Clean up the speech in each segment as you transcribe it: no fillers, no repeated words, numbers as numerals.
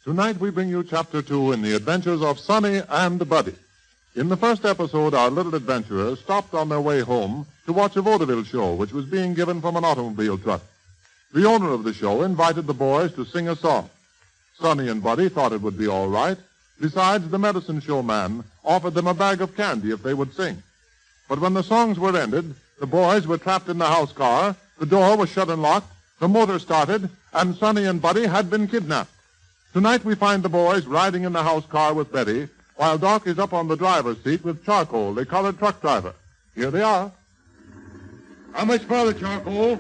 Tonight we bring you Chapter 2 in the adventures of Sonny and Buddy. In the first episode, our little adventurers stopped on their way home to watch a vaudeville show which was being given from an automobile truck. The owner of the show invited the boys to sing a song. Sonny and Buddy thought it would be all right. Besides, the medicine show man offered them a bag of candy if they would sing. But when the songs were ended, the boys were trapped in the house car, the door was shut and locked, the motor started, and Sonny and Buddy had been kidnapped. Tonight we find the boys riding in the house car with Betty, while Doc is up on the driver's seat with Charcoal, the colored truck driver. Here they are. How much for the charcoal?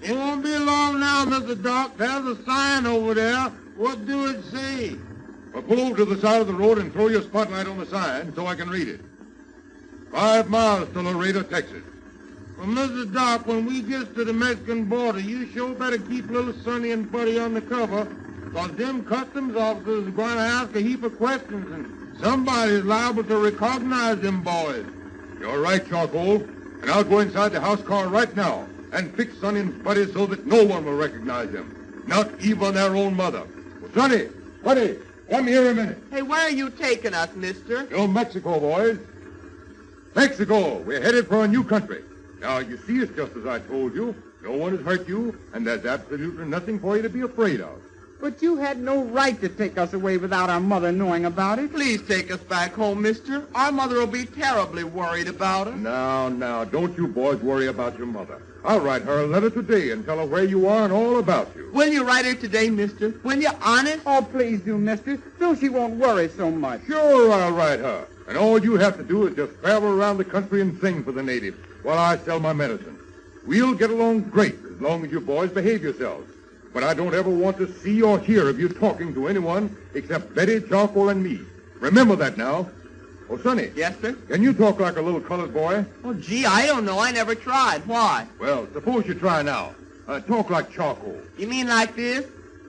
It won't be long now, Mr. Doc. There's a sign over there. What do it say? Well, pull over to the side of the road and throw your spotlight on the sign so I can read it. 5 miles to Laredo, Texas. Well, Mr. Doc, when we get to the Mexican border, you sure better keep little Sonny and Buddy on the cover, because them customs officers are going to ask a heap of questions, and somebody's liable to recognize them boys. You're right, Charcoal. And I'll go inside the house car right now and fix Sonny and Buddy so that no one will recognize them, not even their own mother. Well, Sonny, Buddy, come here a minute. Hey, where are you taking us, mister? To Mexico, boys. Mexico, we're headed for a new country. Now, you see, it's just as I told you. No one has hurt you, and there's absolutely nothing for you to be afraid of. But you had no right to take us away without our mother knowing about it. Please take us back home, mister. Our mother will be terribly worried about us. Now, don't you boys worry about your mother. I'll write her a letter today and tell her where you are and all about you. Will you write her today, mister? Will you, honest? Oh, please do, mister, so she won't worry so much. Sure, I'll write her. And all you have to do is just travel around the country and sing for the natives while I sell my medicine. We'll get along great as long as you boys behave yourselves. But I don't ever want to see or hear of you talking to anyone except Betty, Charcoal, and me. Remember that now. Oh, Sonny. Yes, sir? Can you talk like a little colored boy? Oh, gee, I don't know. I never tried. Why? Well, suppose you try now. Talk like Charcoal. You mean like this?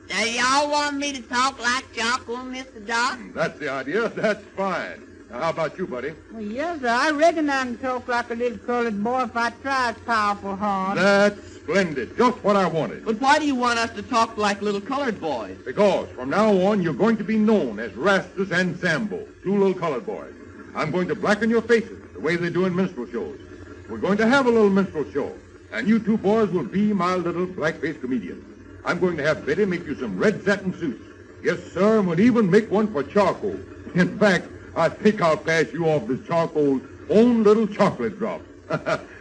Now, y'all want me to talk like Charcoal, Mr. Doc? That's the idea. That's fine. Now, how about you, Buddy? Well, yes, sir. I reckon I can talk like a little colored boy if I try powerful hard. That's splendid. Just what I wanted. But why do you want us to talk like little colored boys? Because from now on, you're going to be known as Rastus and Sambo, 2 little colored boys. I'm going to blacken your faces the way they do in minstrel shows. We're going to have a little minstrel show, and you 2 boys will be my little black-faced comedians. I'm going to have Betty make you some red satin suits. Yes, sir, and we'll even make one for Charcoal. In fact, I think I'll pass you off as Charcoal's own little chocolate drop.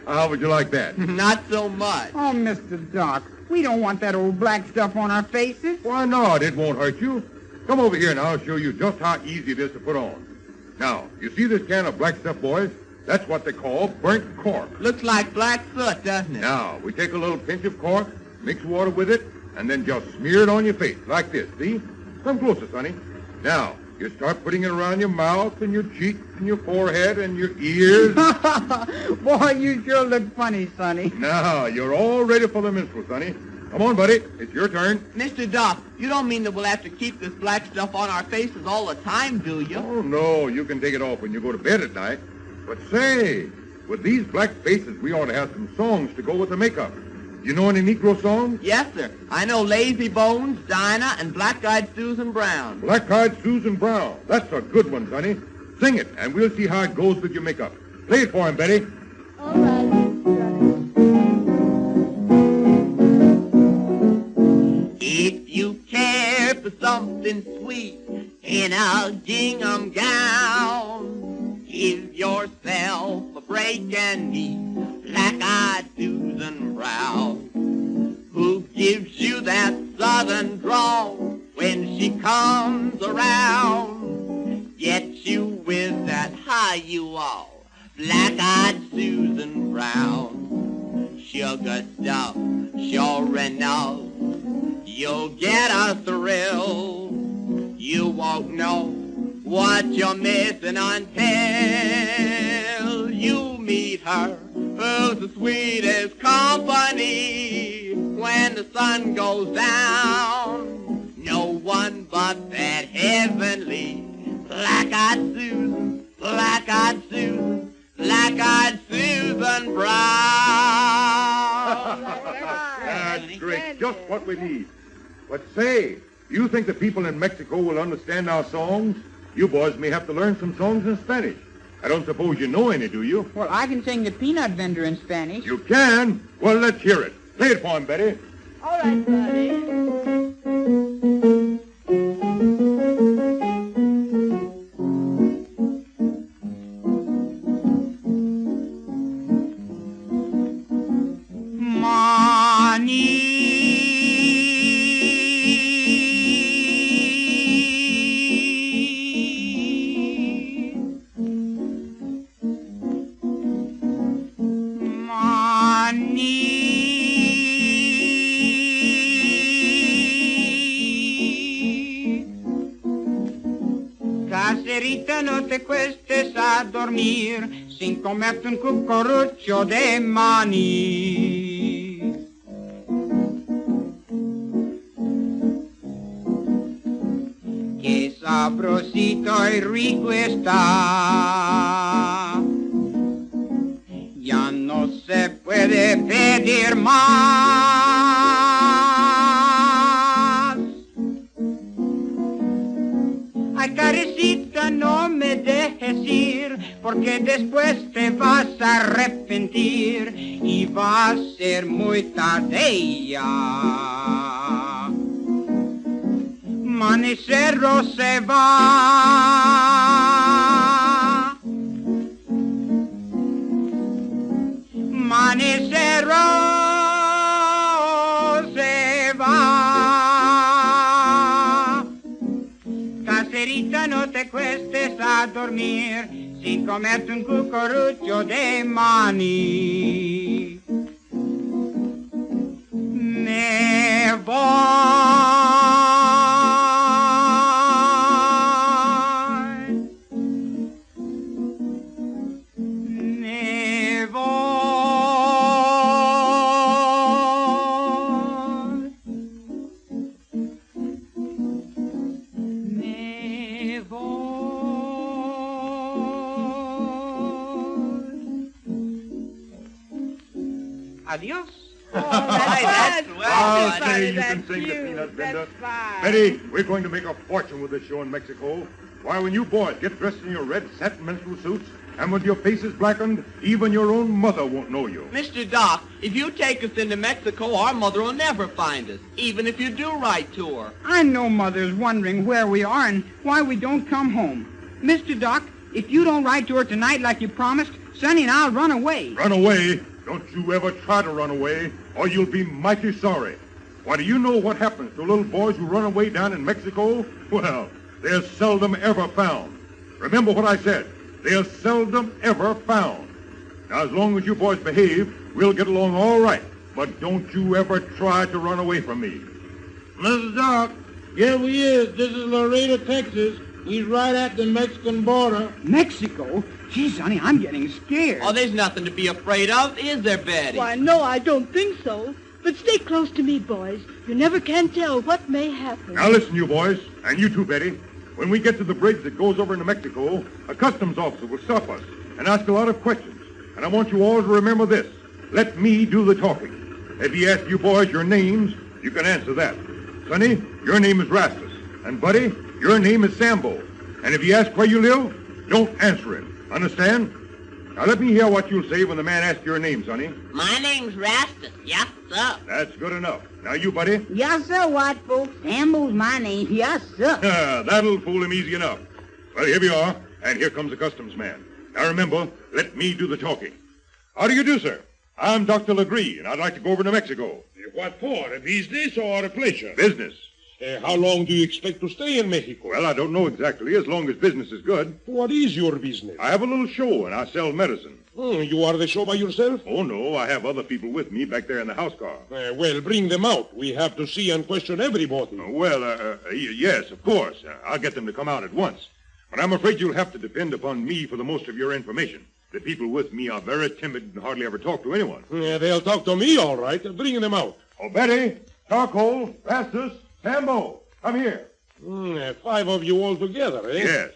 How would you like that? Not so much. Oh, Mr. Doc, we don't want that old black stuff on our faces. Why not? It won't hurt you. Come over here and I'll show you just how easy it is to put on. Now, you see this can of black stuff, boys? That's what they call burnt cork. Looks like black soot, doesn't it? Now, we take a little pinch of cork, mix water with it, and then just smear it on your face, like this, see? Come closer, Sonny. Now, you start putting it around your mouth and your cheeks and your forehead and your ears. Boy, you sure look funny, Sonny. Now, you're all ready for the minstrel, Sonny. Come on, buddy. It's your turn. Mr. Doc, you don't mean that we'll have to keep this black stuff on our faces all the time, do you? Oh, no. You can take it off when you go to bed at night. But say, with these black faces, we ought to have some songs to go with the makeup. You know any Negro songs? Yes, sir. I know Lazy Bones, Dinah, and Black-Eyed Susan Brown. Black-Eyed Susan Brown. That's a good one, Sonny. Sing it, and we'll see how it goes with your makeup. Play it for him, Betty. All right. If you care for something sweet in a gingham gown, give yourself a break and meet Black-Eyed Susan Brown, who gives you that southern drawl when she comes around, gets you with that hi-you-all, Black-Eyed Susan Brown. Sugar stuff, sure enough, you'll get a thrill. You won't know what you're missing until you meet her. Who's the sweetest company when the sun goes down? No one but that heavenly Black-Eyed Susan, Black-Eyed Susan, Black-Eyed Susan Brown. That's great. Just what we need. But say, You think the people in Mexico will understand our songs? You boys may have to learn some songs in Spanish. I don't suppose you know any, do you? Well, I can sing the peanut vendor in Spanish. You can? Well, let's hear it. Play it for him, Betty. All right, buddy. Caserita, no te cuestes a dormir sin comerte un cucurucho de maní. Qué sabrosito y rico está. Ya no se puede pedir más. Ay, carecita, no me dejes ir, porque después te vas a arrepentir y va a ser muy tarde ya. Manicero se va. Manicero se va. Caserita, no te cuestes a dormir sin comerte un cucurucho de maní. Me voy. Me voy. Me voy. Adiós. That's I'll well. say you can sing the peanut vendor. Betty, we're going to make a fortune with this show in Mexico. Why, when you boys get dressed in your red satin minstrel suits and with your faces blackened, even your own mother won't know you. Mr. Doc, if you take us into Mexico, our mother will never find us, even if you do write to her. I know Mother's wondering where we are and why we don't come home. Mr. Doc, if you don't write to her tonight like you promised, Sonny and I'll run away. Run away? Don't you ever try to run away, or you'll be mighty sorry. Why, do you know what happens to little boys who run away down in Mexico? Well, they're seldom ever found. Remember what I said. They're seldom ever found. Now, as long as you boys behave, we'll get along all right. But don't you ever try to run away from me. Mr. Doc, here we is. This is Laredo, Texas. He's right at the Mexican border. Mexico? Gee, Sonny, I'm getting scared. Oh, there's nothing to be afraid of, is there, Betty? Why, no, I don't think so. But stay close to me, boys. You never can tell what may happen. Now listen, you boys, and you too, Betty. When we get to the bridge that goes over into Mexico, a customs officer will stop us and ask a lot of questions. And I want you all to remember this. Let me do the talking. If he asks you boys your names, you can answer that. Sonny, your name is Rastus. And Buddy, your name is Sambo. And if he asks where you live, don't answer him. Understand? Now let me hear what you'll say when the man asks your name, Sonny. My name's Rastus. Yes, sir. That's good enough. Now you, Buddy. Yes, sir, white folks. Sambo's my name. Yes, sir. That'll fool him easy enough. Well, here we are, and here comes the customs man. Now remember, let me do the talking. How do you do, sir? I'm Dr. Legree, and I'd like to go over to Mexico. What for? A business or a pleasure? Business. How long do you expect to stay in Mexico? Well, I don't know exactly, as long as business is good. What is your business? I have a little show, and I sell medicine. You are the show by yourself? Oh, no, I have other people with me back there in the house car. Well, bring them out. We have to see and question everybody. Yes, of course. I'll get them to come out at once. But I'm afraid you'll have to depend upon me for the most of your information. The people with me are very timid and hardly ever talk to anyone. They'll talk to me, all right. Bring them out. Oh, Betty, Charcoal, Rastus, Sambo, come here. 5 of you all together, eh? Yes.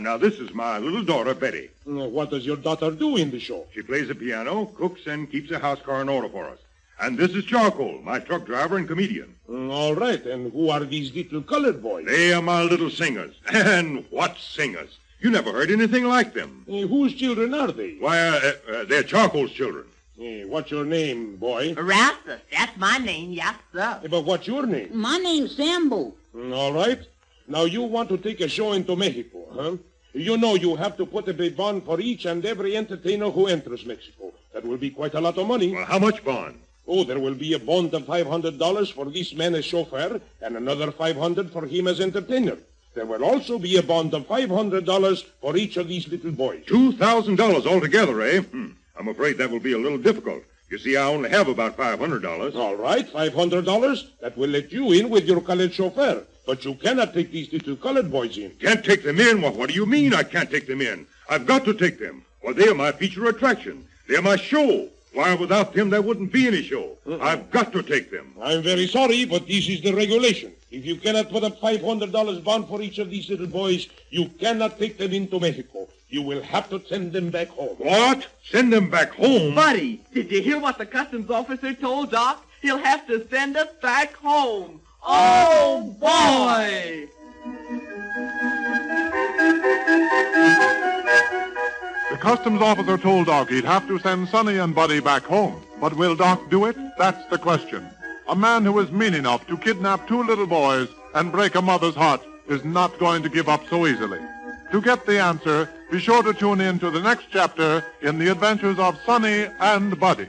Now, this is my little daughter, Betty. What does your daughter do in the show? She plays the piano, cooks, and keeps the house car in order for us. And this is Charcoal, my truck driver and comedian. All right, and who are these little colored boys? They are my little singers. And what singers? You never heard anything like them. Whose children are they? Why, they're Charcoal's children. What's your name, boy? Rasta, that's my name, yes, sir. But what's your name? My name's Sambo. All right. Now, you want to take a show into Mexico, huh? You know you have to put a big bond for each and every entertainer who enters Mexico. That will be quite a lot of money. Well, how much bond? Oh, there will be a bond of $500 for this man as chauffeur and another $500 for him as entertainer. There will also be a bond of $500 for each of these little boys. $2,000 altogether, eh? I'm afraid that will be a little difficult. You see, I only have about $500. All right, $500. That will let you in with your colored chauffeur. But you cannot take these little colored boys in. Can't take them in? Well, what do you mean I can't take them in? I've got to take them. Well, they're my feature attraction. They're my show. Why, without them, there wouldn't be any show. I've got to take them. I'm very sorry, but this is the regulation. If you cannot put up $500 bond for each of these little boys, you cannot take them into Mexico. You will have to send them back home. What? Send them back home? Buddy, did you hear what the customs officer told Doc? He'll have to send us back home. Oh, boy! The customs officer told Doc he'd have to send Sonny and Buddy back home. But will Doc do it? That's the question. A man who is mean enough to kidnap two little boys and break a mother's heart is not going to give up so easily. To get the answer, be sure to tune in to the next chapter in the adventures of Sonny and Buddy.